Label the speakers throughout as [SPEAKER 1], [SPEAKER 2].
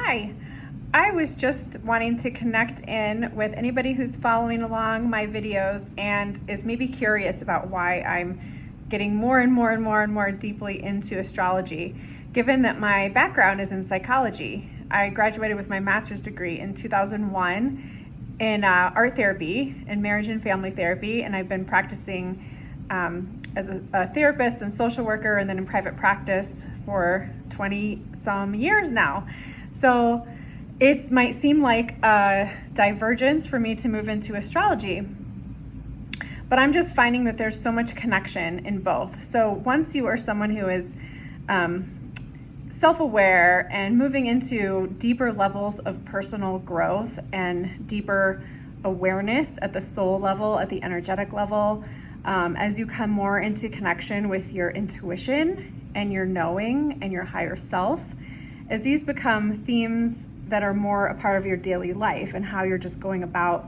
[SPEAKER 1] Hi, I was just wanting to connect in with anybody who's following along my videos and is maybe curious about why I'm getting more and more deeply into astrology, given that my background is in psychology. I graduated with my master's degree in 2001 in art therapy and marriage and family therapy, and I've been practicing as a therapist and social worker and then in private practice for 20 some years now. So it might seem like a divergence for me to move into astrology, but I'm just finding that there's so much connection in both. So once you are someone who is self-aware and moving into deeper levels of personal growth and deeper awareness at the soul level, at the energetic level, as you come more into connection with your intuition and your knowing and your higher self, as these become themes that are more a part of your daily life and how you're just going about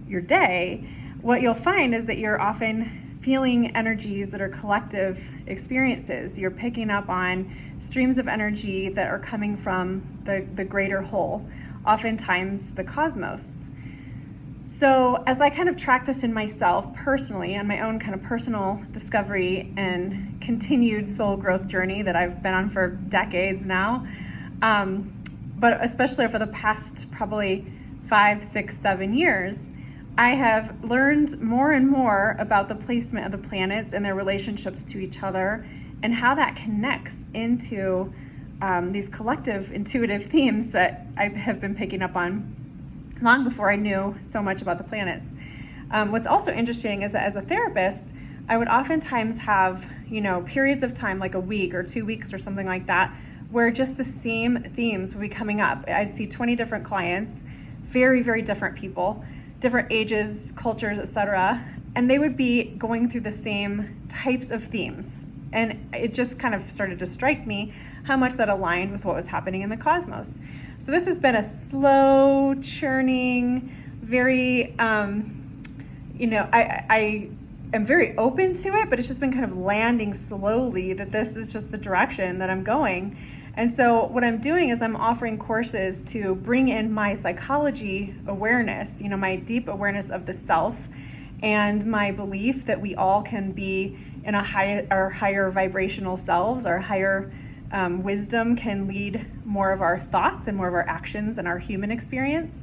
[SPEAKER 1] your day, what you'll find is that you're often feeling energies that are collective experiences. You're picking up on streams of energy that are coming from the greater whole, oftentimes the cosmos. So as I kind of track this in myself personally, on my own kind of personal discovery and continued soul growth journey that I've been on for decades now, but especially for the past probably 5, 6, 7 years, I have learned more and more about the placement of the planets and their relationships to each other and how that connects into these collective intuitive themes that I have been picking up on long before I knew so much about the planets. What's also interesting is that as a therapist, I would oftentimes have, periods of time, like a week or 2 weeks or something like that, where just the same themes would be coming up. I'd see 20 different clients, very, very different people, different ages, cultures, etc. And they would be going through the same types of themes. And it just kind of started to strike me how much that aligned with what was happening in the cosmos. So this has been a slow churning, very, I am very open to it, but it's just been kind of landing slowly that this is just the direction that I'm going. And so what I'm doing is I'm offering courses to bring in my psychology awareness, my deep awareness of the self and my belief that we all can be in our higher vibrational selves, our higher wisdom can lead more of our thoughts and more of our actions and our human experience.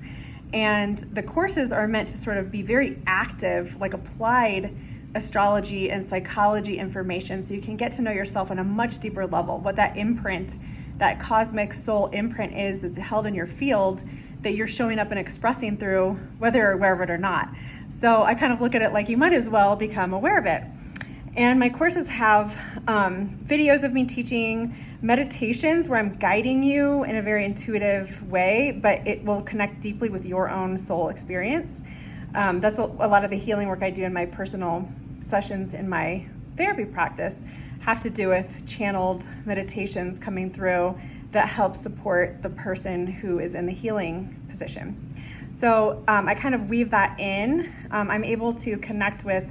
[SPEAKER 1] And the courses are meant to sort of be very active, like applied astrology and psychology information, so you can get to know yourself on a much deeper level, what that imprint, that cosmic soul imprint is that's held in your field that you're showing up and expressing through, whether you're aware of it or not. So I kind of look at it like you might as well become aware of it. And my courses have videos of me teaching meditations where I'm guiding you in a very intuitive way, but it will connect deeply with your own soul experience. That's a lot of the healing work I do in my personal sessions in my therapy practice have to do with channeled meditations coming through that help support the person who is in the healing position. So I kind of weave that in. I'm able to connect with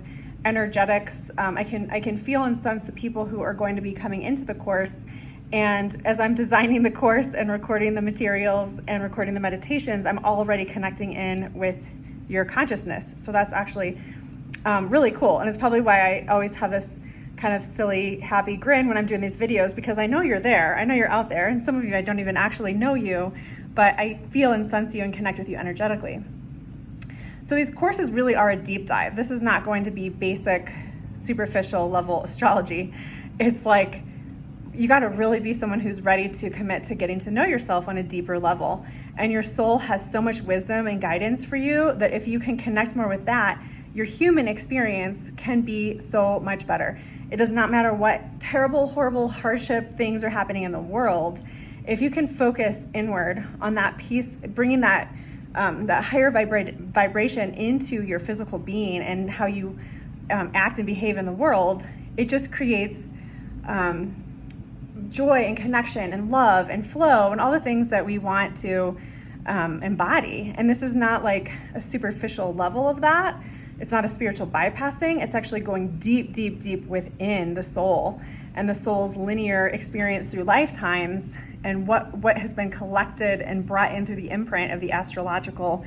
[SPEAKER 1] energetics. I can feel and sense the people who are going to be coming into the course. And as I'm designing the course and recording the materials and recording the meditations, I'm already connecting in with your consciousness. So that's actually really cool. And it's probably why I always have this kind of silly, happy grin when I'm doing these videos, because I know you're there. I know you're out there. And some of you, I don't even actually know you, but I feel and sense you and connect with you energetically. So these courses really are a deep dive. This is not going to be basic, superficial level astrology. It's like, you got to really be someone who's ready to commit to getting to know yourself on a deeper level. And your soul has so much wisdom and guidance for you that if you can connect more with that, your human experience can be so much better. It does not matter what terrible, horrible hardship things are happening in the world. If you can focus inward on that piece, bringing that higher vibration into your physical being and how you act and behave in the world, it just creates joy and connection and love and flow and all the things that we want to embody. And this is not like a superficial level of that. It's not a spiritual bypassing. It's actually going deep, deep, deep within the soul and the soul's linear experience through lifetimes, and what has been collected and brought in through the imprint of the astrological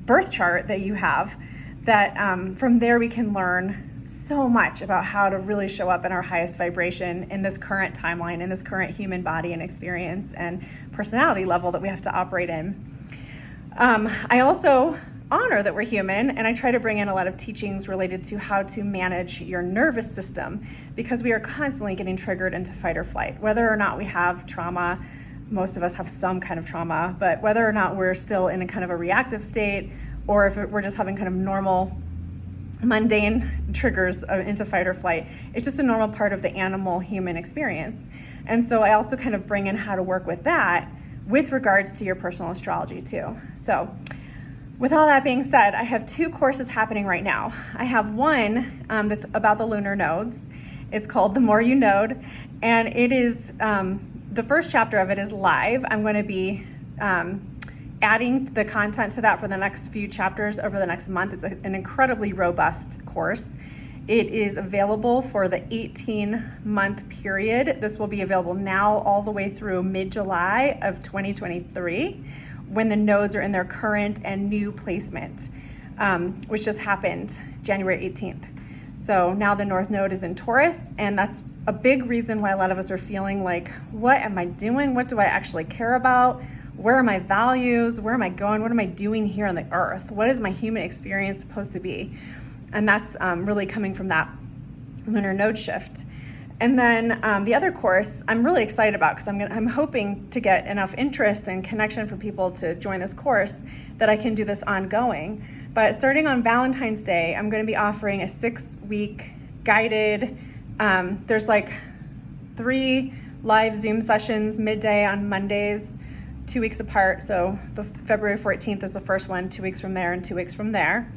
[SPEAKER 1] birth chart that you have, that from there we can learn so much about how to really show up in our highest vibration in this current timeline, in this current human body and experience and personality level that we have to operate in. I also honor that we're human, and I try to bring in a lot of teachings related to how to manage your nervous system, because we are constantly getting triggered into fight or flight. Whether or not we have trauma, most of us have some kind of trauma, but whether or not we're still in a kind of a reactive state, or if we're just having kind of normal, mundane triggers into fight or flight, it's just a normal part of the animal human experience. And so I also kind of bring in how to work with that with regards to your personal astrology too. So with all that being said, I have 2 courses happening right now. I have one that's about the lunar nodes. It's called The More You Node, and it is, the first chapter of it is live. I'm going to be adding the content to that for the next few chapters over the next month. It's an incredibly robust course. It is available for the 18-month period. This will be available now all the way through mid-July of 2023, when the nodes are in their current and new placement, which just happened January 18th. So now the North Node is in Taurus, and that's a big reason why a lot of us are feeling like, what am I doing? What do I actually care about? Where are my values? Where am I going? What am I doing here on the earth? What is my human experience supposed to be? And that's really coming from that lunar node shift. And then the other course I'm really excited about, because I'm hoping to get enough interest and connection for people to join this course that I can do this ongoing. But starting on Valentine's Day, I'm going to be offering a 6-week guided, there's like 3 live Zoom sessions midday on Mondays, 2 weeks apart. So the February 14th is the first one, 2 weeks from there and 2 weeks from there.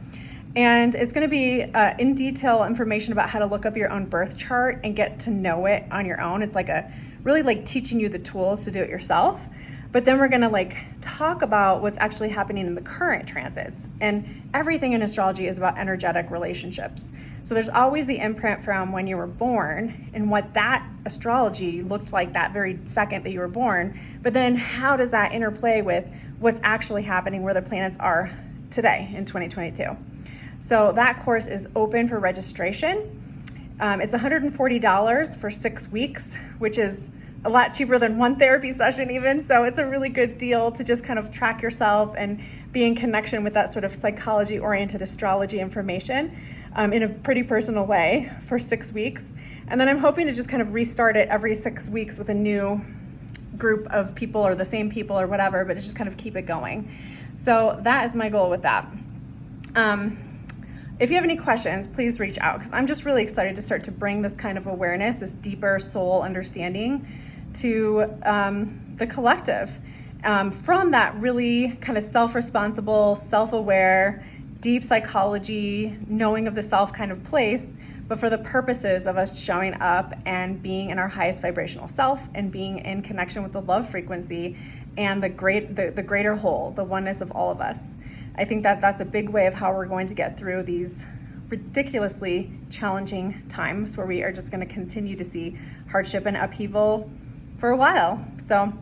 [SPEAKER 1] And it's going to be in detail information about how to look up your own birth chart and get to know it on your own. It's like really like teaching you the tools to do it yourself. But then we're going to like talk about what's actually happening in the current transits. And everything in astrology is about energetic relationships. So there's always the imprint from when you were born and what that astrology looked like that very second that you were born. But then how does that interplay with what's actually happening, where the planets are today in 2022? So that course is open for registration. It's $140 for 6 weeks, which is a lot cheaper than one therapy session even. So it's a really good deal to just kind of track yourself and be in connection with that sort of psychology-oriented astrology information in a pretty personal way for 6 weeks. And then I'm hoping to just kind of restart it every 6 weeks with a new group of people or the same people or whatever, but just kind of keep it going. So that is my goal with that. If you have any questions, please reach out, because I'm just really excited to start to bring this kind of awareness, this deeper soul understanding to the collective from that really kind of self-responsible, self-aware, deep psychology, knowing of the self kind of place, but for the purposes of us showing up and being in our highest vibrational self and being in connection with the love frequency and the greater whole, the oneness of all of us. I think that that's a big way of how we're going to get through these ridiculously challenging times where we are just going to continue to see hardship and upheaval for a while. So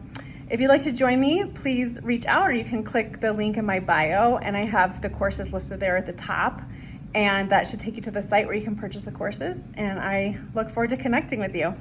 [SPEAKER 1] if you'd like to join me, please reach out, or you can click the link in my bio, and I have the courses listed there at the top, and that should take you to the site where you can purchase the courses. And I look forward to connecting with you.